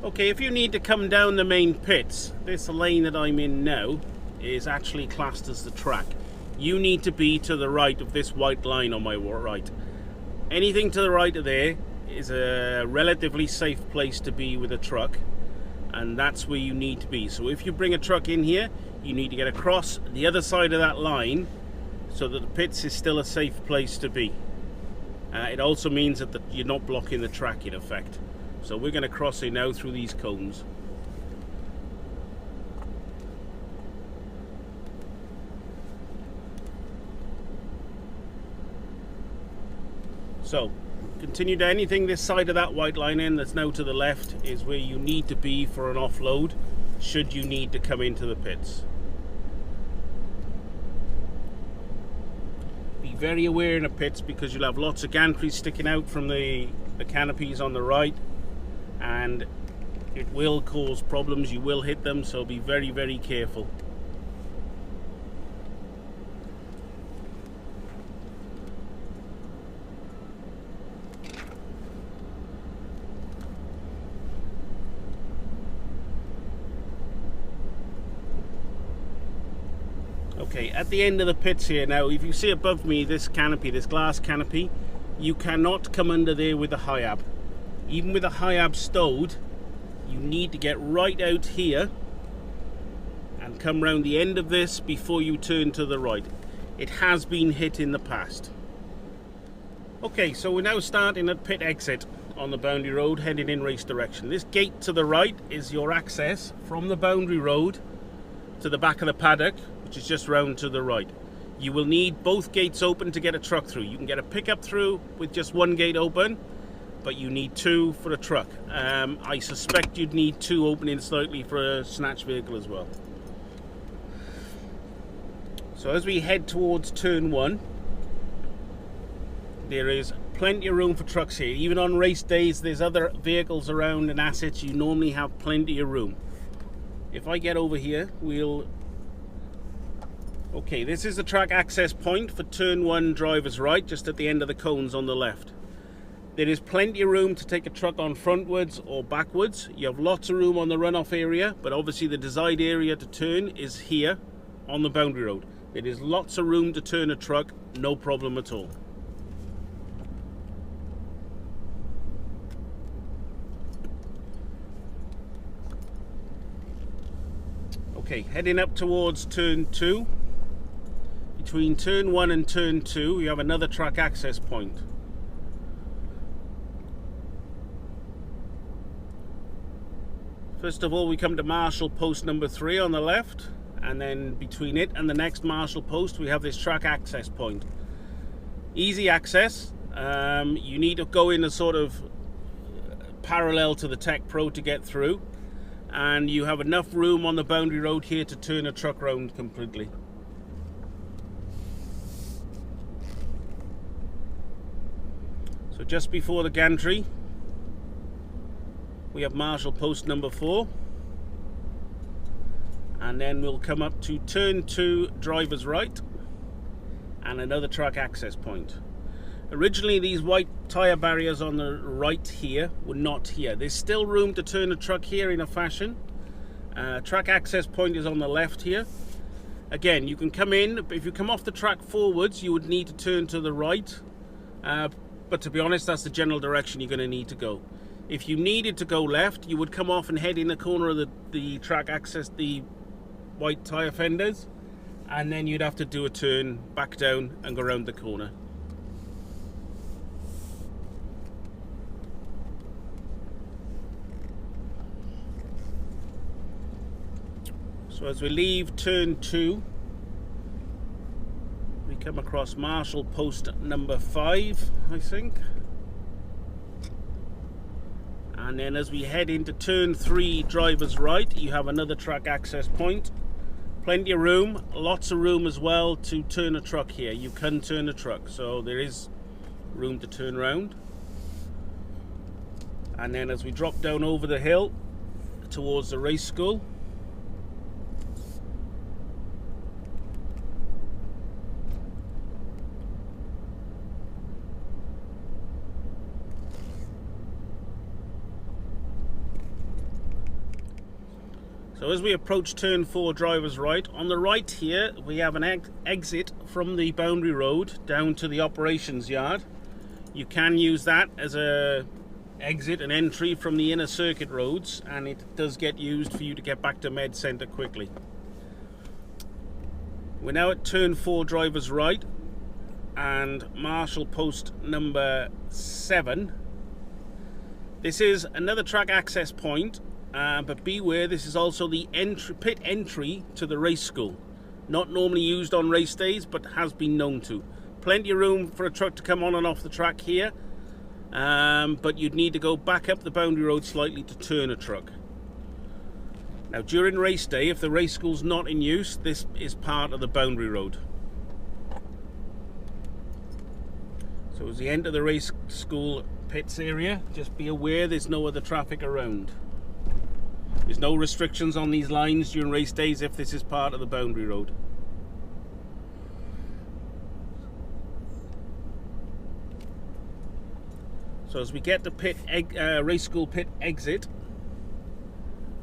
Okay, if you need to come down the main pits, this lane that I'm in now is actually classed as the track. You need to be to the right of this white line on my right. Anything to the right of there is a relatively safe place to be with a truck, and that's where you need to be. So if you bring a truck in here, you need to get across the other side of that line so that the pits is still a safe place to be. It also means that you're not blocking the track in effect. So we're going to cross in now through these cones. So continue to anything this side of that white line in that's now to the left is where you need to be for an offload should you need to come into the pits. Be very aware in the pits because you'll have lots of gantries sticking out from the canopies on the right, and it will cause problems. You will hit them, so be very, very careful. Okay, at the end of the pits here now, if you see above me this canopy, this glass canopy, you cannot come under there with a high ab. Even with a high ab stowed, you need to get right out here and come round the end of this before you turn to the right. It has been hit in the past. Okay, so we're now starting at pit exit on the boundary road, heading in race direction. This gate to the right is your access from the boundary road to the back of the paddock, which is just round to the right. You will need both gates open to get a truck through. You can get a pickup through with just one gate open, but you need two for a truck. I suspect you'd need two opening slightly for a Snatch vehicle as well. So as we head towards turn 1, there is plenty of room for trucks here. Even on race days, there's other vehicles around and assets. You normally have plenty of room. If I get over here, okay, this is the track access point for turn 1 driver's right, just at the end of the cones on the left. There is plenty of room to take a truck on frontwards or backwards. You have lots of room on the runoff area, but obviously the desired area to turn is here on the boundary road. There is lots of room to turn a truck, no problem at all. Okay, heading up towards turn 2. Between turn 1 and turn 2, you have another track access point. First of all, we come to marshal post number 3 on the left, and then between it and the next marshal post, we have this track access point. Easy access. You need to go in a sort of parallel to the Tech Pro to get through, and you have enough room on the boundary road here to turn a truck round completely. So just before the gantry, we have marshal post number 4, and then we'll come up to turn 2 driver's right and another track access point. Originally these white tyre barriers on the right here were not here. There's still room to turn a truck here in a fashion. Track access point is on the left here. Again, you can come in, but if you come off the track forwards, you would need to turn to the right. But to be honest, that's the general direction you're going to need to go. If you needed to go left, you would come off and head in the corner of the track access, the white tyre fenders, and then you'd have to do a turn back down and go around the corner. So as we leave turn 2, we come across marshal post number 5, I think. And then as we head into turn 3 driver's right, you have another track access point. Plenty of room, lots of room as well to turn a truck here. You can turn a truck, so there is room to turn around. And then as we drop down over the hill towards the race school, So as we approach turn 4, driver's right, on the right here we have an exit from the boundary road down to the operations yard. You can use that as a exit and entry from the inner circuit roads, and it does get used for you to get back to Med Centre quickly. We're now at turn 4, driver's right, and marshal post number 7. This is another track access point. But beware, this is also the pit entry to the race school. Not normally used on race days, but has been known to. Plenty of room for a truck to come on and off the track here, but you'd need to go back up the boundary road slightly to turn a truck. Now during race day, if the race school's not in use, this is part of the boundary road. So as you enter the race school pits area, just be aware there's no other traffic around. There's no restrictions on these lines during race days if this is part of the boundary road. So as we get to race school pit exit,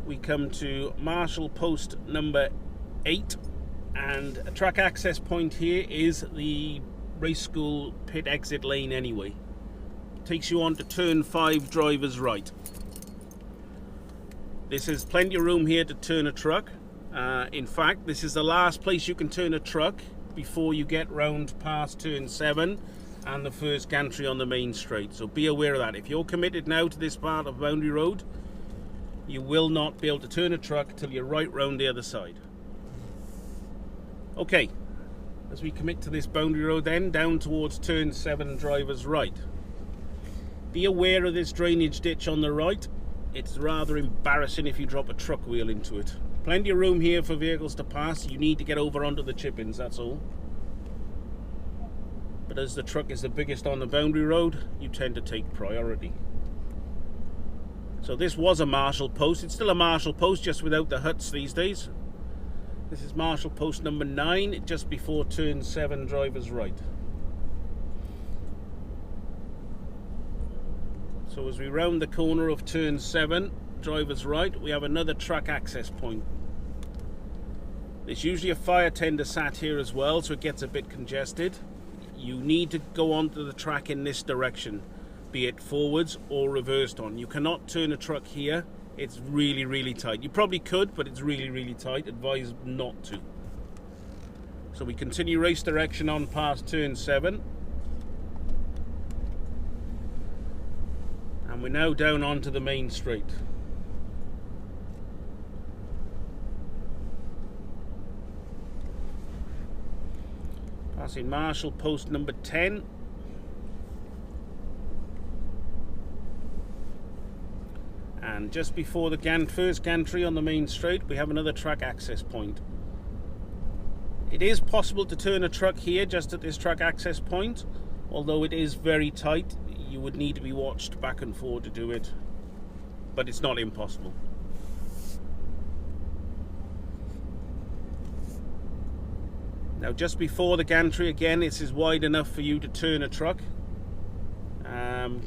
we come to marshal post number 8, and a track access point here is the race school pit exit lane anyway. Takes you on to turn 5, driver's right. This is plenty of room here to turn a truck. In fact, this is the last place you can turn a truck before you get round past turn 7 and the first gantry on the main straight. So be aware of that. If you're committed now to this part of boundary road, you will not be able to turn a truck till you're right round the other side. Okay, as we commit to this boundary road then, down towards turn 7, driver's right. Be aware of this drainage ditch on the right. It's rather embarrassing if you drop a truck wheel into it. Plenty of room here for vehicles to pass. You need to get over onto the chip-ins, that's all. But as the truck is the biggest on the boundary road, you tend to take priority. So this was a marshal post. It's still a marshal post, just without the huts these days. This is marshal post number 9, just before turn 7, driver's right. So as we round the corner of turn 7, driver's right, we have another track access point. There's usually a fire tender sat here as well, so it gets a bit congested. You need to go onto the track in this direction, be it forwards or reversed on. You cannot turn a truck here. It's really, really tight. You probably could, but it's really, really tight. Advise not to. So we continue race direction on past turn 7. And we're now down onto the main straight. Passing marshal post number 10. And just before the first gantry on the main straight, we have another track access point. It is possible to turn a truck here just at this track access point, although it is very tight. You would need to be watched back and forth to do it, but it's not impossible. Now just before the gantry, again, this is wide enough for you to turn a truck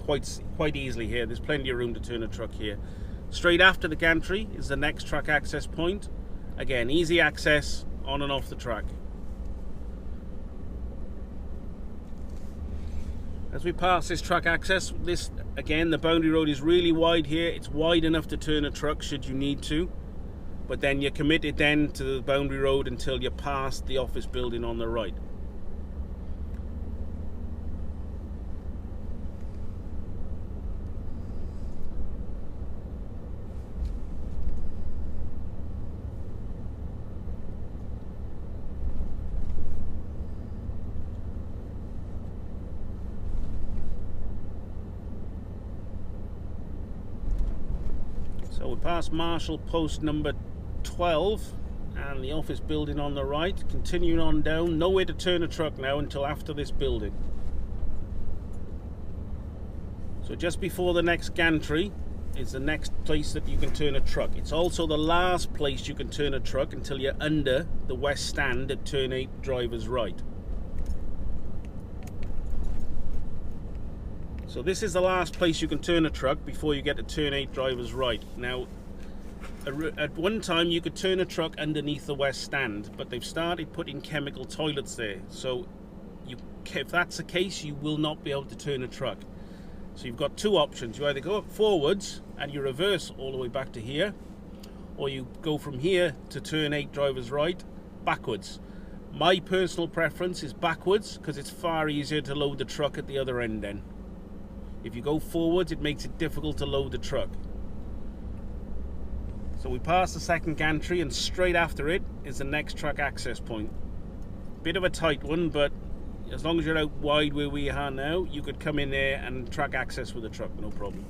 quite easily here. There's plenty of room to turn a truck here. Straight after the gantry is the next track access point. Again, easy access on and off the track. As we pass this track access, again, the boundary road is really wide here. It's wide enough to turn a truck should you need to, but then you're committed then to the boundary road until you're past the office building on the right. So we pass marshal post number 12 and the office building on the right, continuing on down. Nowhere to turn a truck now until after this building. So just before the next gantry is the next place that you can turn a truck. It's also the last place you can turn a truck until you're under the west stand at turn 8, driver's right. So this is the last place you can turn a truck before you get to turn 8, driver's right. Now, At one time you could turn a truck underneath the west stand, but they've started putting chemical toilets there, so if that's the case, you will not be able to turn a truck. So you've got two options. You either go up forwards and you reverse all the way back to here, or you go from here to turn 8 drivers right backwards. My personal preference is backwards because it's far easier to load the truck at the other end then. If you go forwards, it makes it difficult to load the truck. So we pass the second gantry, and straight after it is the next truck access point. Bit of a tight one, but as long as you're out wide where we are now, you could come in there and truck access with the truck, no problem.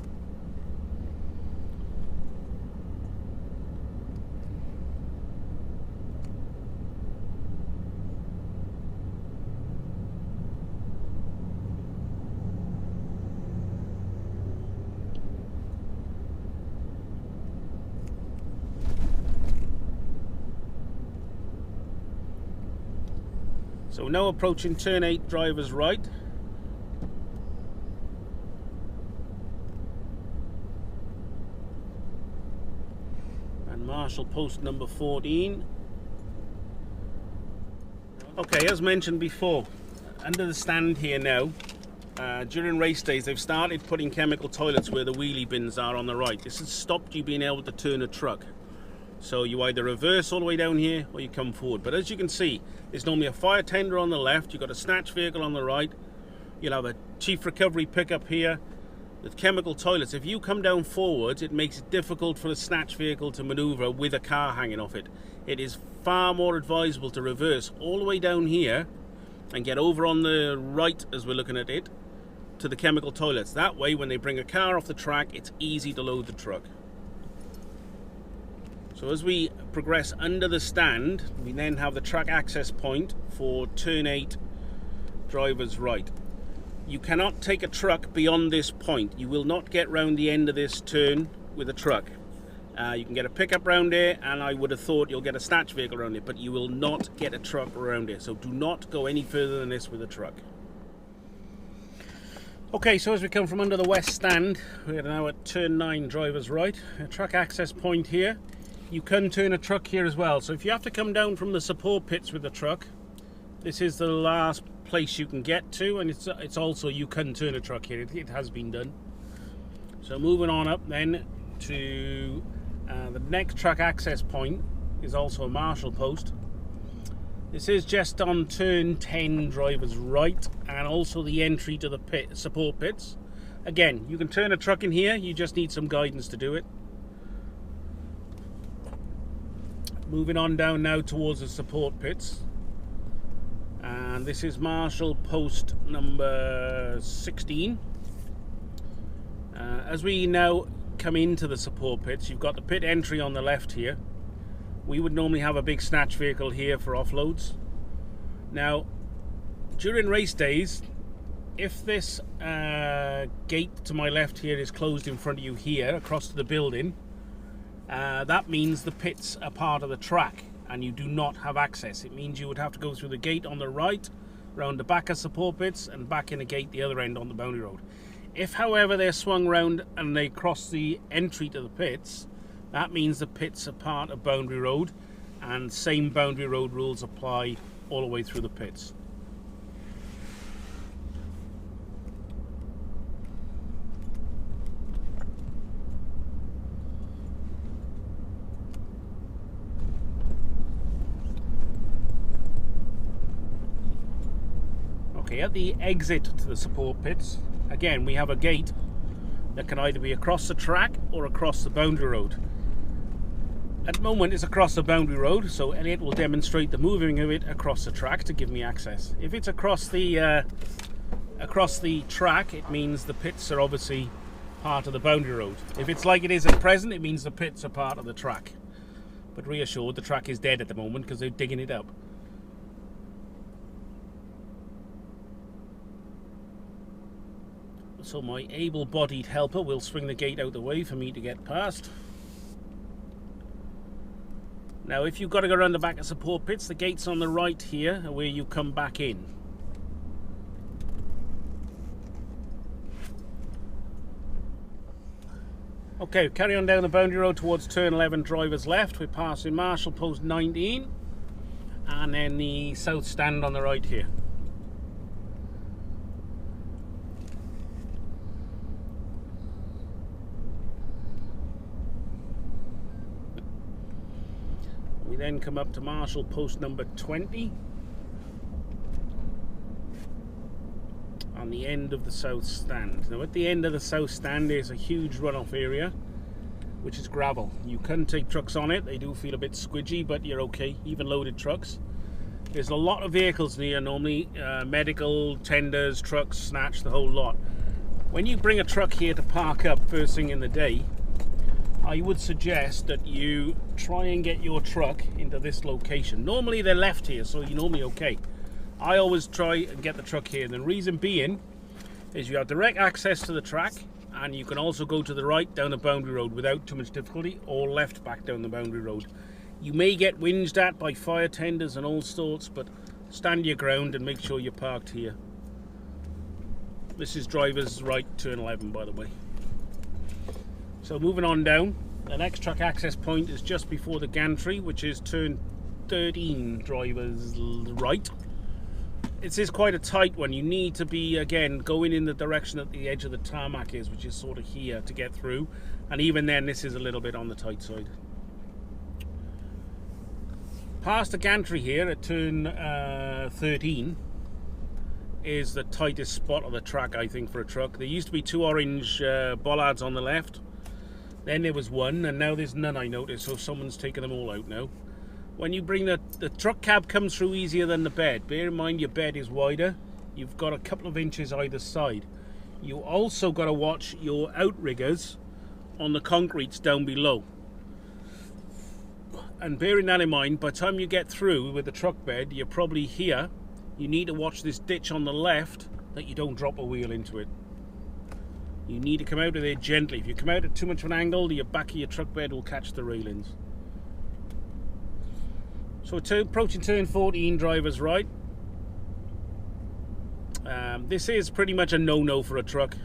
So now approaching turn 8 drivers right. And marshal post number 14. Okay, as mentioned before, under the stand here now, during race days they've started putting chemical toilets where the wheelie bins are on the right. This has stopped you being able to turn a truck. So you either reverse all the way down here or you come forward. But as you can see, there's normally a fire tender on the left, you've got a snatch vehicle on the right, you'll have a chief recovery pickup here, the chemical toilets. If you come down forwards, it makes it difficult for the snatch vehicle to maneuver with a car hanging off it. It is far more advisable to reverse all the way down here and get over on the right, as we're looking at it, to the chemical toilets. That way, when they bring a car off the track, it's easy to load the truck. So as we progress under the stand, we then have the track access point for turn 8 drivers right. You cannot take a truck beyond this point. You will not get round the end of this turn with a truck. You can get a pickup round there, and I would have thought you'll get a snatch vehicle around it, but you will not get a truck around it. So do not go any further than this with a truck. Okay, so as we come from under the west stand, we're now at turn 9 drivers right. A truck access point here. You can turn a truck here as well. So if you have to come down from the support pits with the truck, this is the last place you can get to, and it's also, you can turn a truck here. It has been done. So moving on up then to the next truck access point is also a marshal post. This is just on turn 10 drivers right, and also the entry to the support pits. Again, you can turn a truck in here, you just need some guidance to do it. Moving on down now towards the support pits, and this is marshal post number 16. As we now come into the support pits, you've got the pit entry on the left here. We would normally have a big snatch vehicle here for offloads. Now, during race days, if this gate to my left here is closed in front of you here across to the building, that means the pits are part of the track and you do not have access. It means you would have to go through the gate on the right, round the back of support pits, and back in the gate the other end on the boundary road. If, however, they're swung round and they cross the entry to the pits, that means the pits are part of boundary road, and same boundary road rules apply all the way through the pits. Okay, at the exit to the support pits, again we have a gate that can either be across the track or across the boundary road. At the moment it's across the boundary road, so Elliot will demonstrate the moving of it across the track to give me access. If it's across the track, it means the pits are obviously part of the boundary road. If it's like it is at present, it means the pits are part of the track. But reassured, the track is dead at the moment because they're digging it up. So my able-bodied helper will swing the gate out the way for me to get past. Now if you've got to go around the back of support pits, the gates on the right here are where you come back in. Okay, carry on down the boundary road towards turn 11, drivers left. We're passing Marshall Post 19 and then the south stand on the right here. We then come up to Marshall Post number 20 on the end of the south stand. Now at the end of the south stand there's a huge runoff area which is gravel. You can take trucks on it, they do feel a bit squidgy, but you're okay, even loaded trucks. There's a lot of vehicles near normally, medical, tenders, trucks, Snatch, the whole lot. When you bring a truck here to park up first thing in the day, I would suggest that you try and get your truck into this location. Normally they're left here, so you're normally okay. I always try and get the truck here, and the reason being is you have direct access to the track, and you can also go to the right down the boundary road without too much difficulty, or left back down the boundary road. You may get whinged at by fire tenders and all sorts, but stand your ground and make sure you're parked here. This is driver's right, turn 11, by the way. So moving on down, the next truck access point is just before the gantry, which is turn 13, driver's right. It is quite a tight one. You need to be, again, going in the direction that the edge of the tarmac is, which is sort of here to get through. And even then, this is a little bit on the tight side. Past the gantry here at turn 13 is the tightest spot of the track, I think, for a truck. There used to be 2 orange bollards on the left. Then there was 1, and now there's none, I noticed, so someone's taken them all out now. When you bring the truck cab comes through easier than the bed. Bear in mind your bed is wider. You've got a couple of inches either side. You also got to watch your outriggers on the concretes down below. And bearing that in mind, by the time you get through with the truck bed, you're probably here. You need to watch this ditch on the left that you don't drop a wheel into it. You need to come out of there gently. If you come out at too much of an angle, your back of your truck bed will catch the railings. So approaching turn 14, driver's right. This is pretty much a no-no for a truck.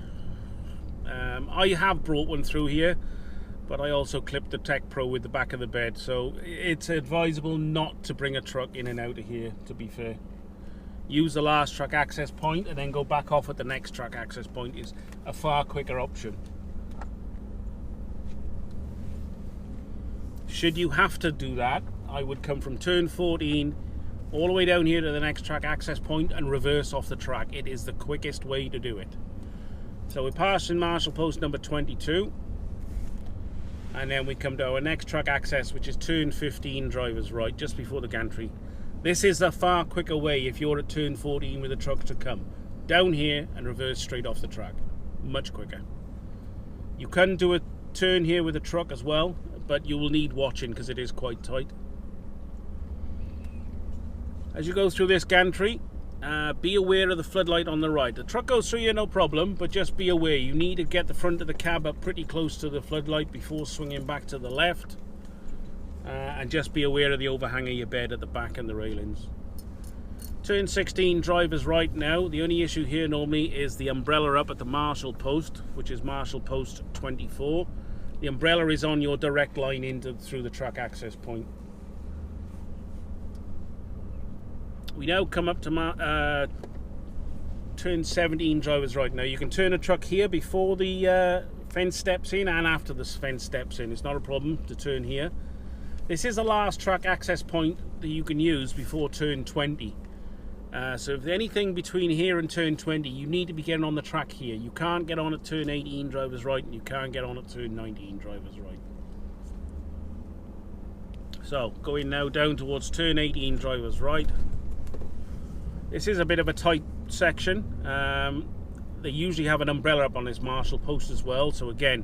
I have brought one through here, but I also clipped the Tech Pro with the back of the bed, so it's advisable not to bring a truck in and out of here, to be fair. Use the last truck access point and then go back off at the next truck access point is a far quicker option. Should you have to do that, I would come from turn 14 all the way down here to the next track access point and reverse off the track. It is the quickest way to do it. So we're passing Marshall Post number 22, and then we come to our next track access, which is turn 15, driver's right, just before the gantry. This is a far quicker way if you're at turn 14 with a truck to come down here and reverse straight off the track. Much quicker. You can do a turn here with a truck as well, but you will need watching because it is quite tight. As you go through this gantry, be aware of the floodlight on the right. The truck goes through here no problem, but just be aware. You need to get the front of the cab up pretty close to the floodlight before swinging back to the left. And just be aware of the overhang of your bed at the back and the railings. Turn 16, driver's right now. The only issue here normally is the umbrella up at the Marshall Post, which is Marshall Post 24. The umbrella is on your direct line into through the track access point. We now come up to turn 17, driver's right. Now you can turn a truck here before the fence steps in and after the fence steps in. It's not a problem to turn here. This is the last track access point that you can use before turn 20. So if anything between here and turn 20, you need to be getting on the track here. You can't get on at turn 18, driver's right, and you can't get on at turn 19, driver's right. So going now down towards turn 18, driver's right. This is a bit of a tight section. They usually have an umbrella up on this Marshall Post as well. So again,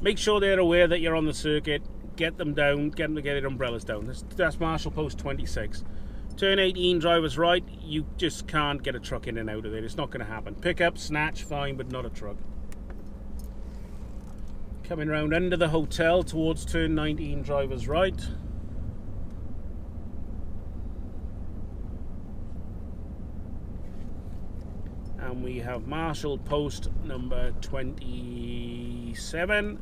make sure they're aware that you're on the circuit. Get them down, get them to get their umbrellas down. That's Marshall Post 26. Turn 18, driver's right. You just can't get a truck in and out of it. It's not going to happen. Pickup, Snatch, fine, but not a truck. Coming round under the hotel towards turn 19, driver's right. And we have Marshall Post number 27.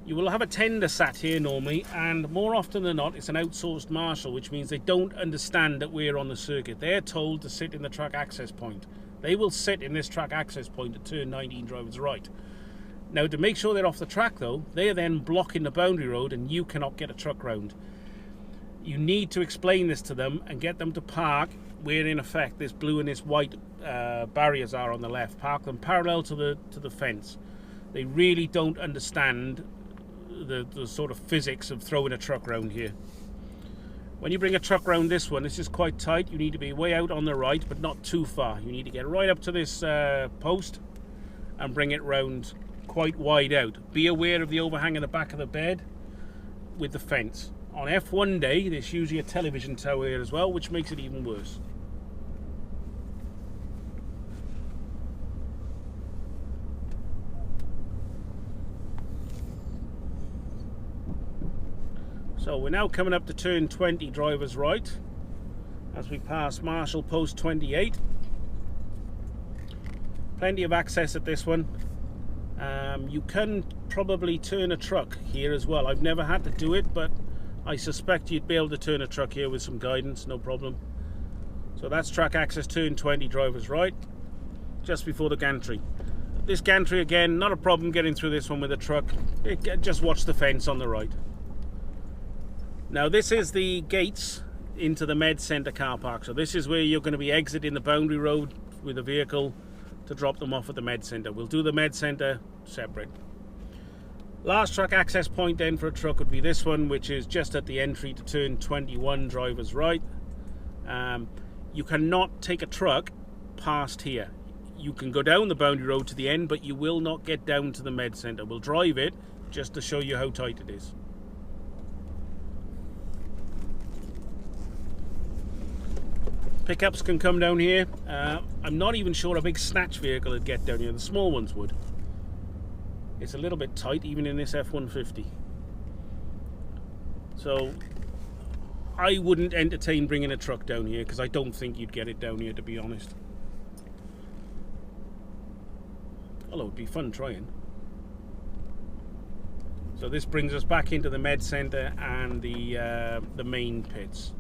You will have a tender sat here normally, and more often than not it's an outsourced marshal, which means they don't understand that we're on the circuit. They're told to sit in the track access point. They will sit in this track access point at turn 19 drivers right. Now, to make sure they're off the track though, they are then blocking the boundary road and you cannot get a truck round. You need to explain this to them and get them to park where in effect this blue and this white barriers are on the left. Park them parallel to the fence. They really don't understand the sort of physics of throwing a truck round here. When you bring a truck round this one, this is quite tight. You need to be way out on the right, but not too far. You need to get right up to this post and bring it round quite wide out. Be aware of the overhang at the back of the bed with the fence. On F1 day, there's usually a television tower here as well, which makes it even worse. So we're now coming up to turn 20 drivers right as we pass Marshall post 28. Plenty of access at this one. You can probably turn a truck here as well. I've never had to do it, but I suspect you'd be able to turn a truck here with some guidance, no problem. So that's track access, turn 20 drivers right, just before the gantry. This gantry again, not a problem getting through this one with a truck. Just watch the fence on the right. Now this is the gates into the Med Centre car park. So this is where you're going to be exiting the boundary road with a vehicle to drop them off at the Med Centre. We'll do the Med Centre separate. Last track access point then for a truck would be this one, which is just at the entry to turn 21 drivers right. You cannot take a truck past here. You can go down the boundary road to the end, but you will not get down to the Med Centre. We'll drive it just to show you how tight it is. Pickups can come down here. I'm not even sure a big Snatch vehicle would get down here. The small ones would. It's a little bit tight even in this F-150. So I wouldn't entertain bringing a truck down here because I don't think you'd get it down here, to be honest. Although it'd be fun trying. So this brings us back into the Med Centre and the main pits.